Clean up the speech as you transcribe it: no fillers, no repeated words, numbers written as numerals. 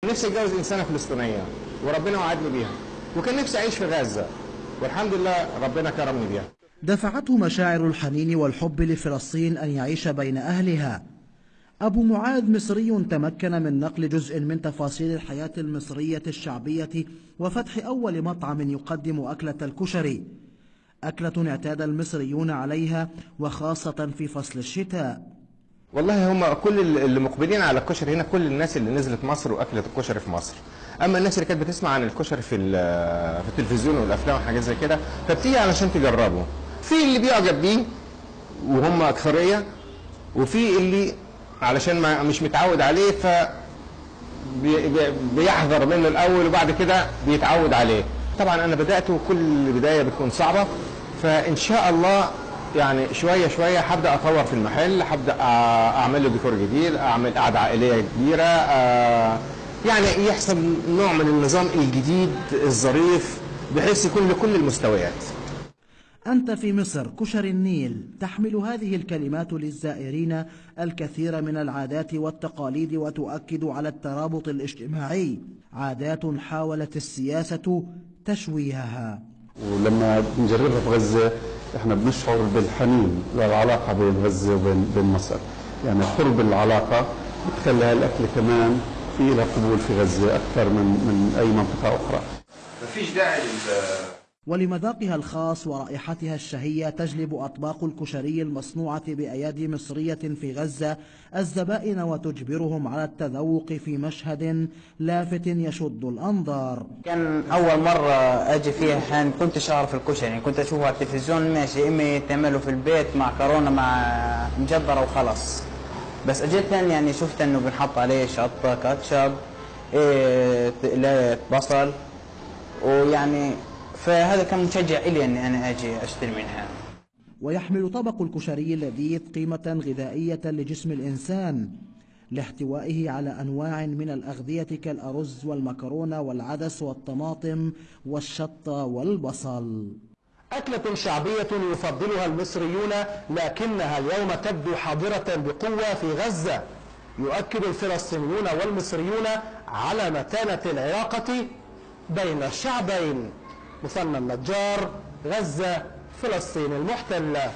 نفسي اتجوز انسانه فلسطينيه وربنا وعدني بيها، وكان نفسي اعيش في غزه والحمد لله ربنا كرمني بيها. دفعته مشاعر الحنين والحب لفلسطين أن يعيش بين أهلها. أبو معاذ مصري تمكن من نقل جزء من تفاصيل الحياة المصرية الشعبية وفتح أول مطعم يقدم أكلة الكشري، أكلة اعتاد المصريون عليها وخاصة في فصل الشتاء. والله هم كل اللي مقبلين على الكشري هنا كل الناس اللي نزلت مصر واكلت الكشري في مصر. اما الناس اللي كانت بتسمع عن الكشري في التلفزيون والافلام وحاجات زي كده فبتيجي علشان تجربه. في اللي بيعجب بيه وهم اكثريه، وفي اللي علشان مش متعود عليه ف بيحذر منه الاول وبعد كده بيتعود عليه. طبعا انا بدات وكل بدايه بتكون صعبه، فان شاء الله يعني شويه شويه هبدا اطور في المحل، هبدا اعمل له ديكور جديد، اعمل قعده عائليه كبيره، يعني يحصل نوع من النظام الجديد الظريف بحيث يكون لكل المستويات. أنت في مصر كشري النيل، تحمل هذه الكلمات للزائرين الكثير من العادات والتقاليد وتؤكد على الترابط الاجتماعي، عادات حاولت السياسة تشويهها. ولما بنجربها في غزة احنا بنشعر بالحنين للعلاقة بين غزة وبين مصر، يعني قرب العلاقة بتخلي هالأكل كمان في لها قبول في غزة أكثر من أي منطقة أخرى. مفيش داعي ولمذاقها الخاص ورائحتها الشهية تجلب أطباق الكشري المصنوعة بأيادي مصرية في غزة الزبائن وتجبرهم على التذوق في مشهد لافت يشد الأنظار. كان أول مرة أجي فيها حين كنت أعرف الكشري، يعني كنت أشوفه على التلفزيون ماشي، إما تعمله في البيت مع كرونة مع مجبرة وخلص، بس أجيت يعني شفت إنه بنحط عليه شطة كاتشب بصل، ويعني فهذا كان مشجع إلي أني أنا أجي أشتري منها. ويحمل طبق الكشري اللذيذ قيمة غذائية لجسم الإنسان لاحتوائه على أنواع من الأغذية كالأرز والمكرونة والعدس والطماطم والشطة والبصل. أكلة شعبية يفضلها المصريون لكنها اليوم تبدو حاضرة بقوة في غزة. يؤكد الفلسطينيون والمصريون على متانة العلاقة بين الشعبين. مثنى النجار، غزة، فلسطين المحتلة.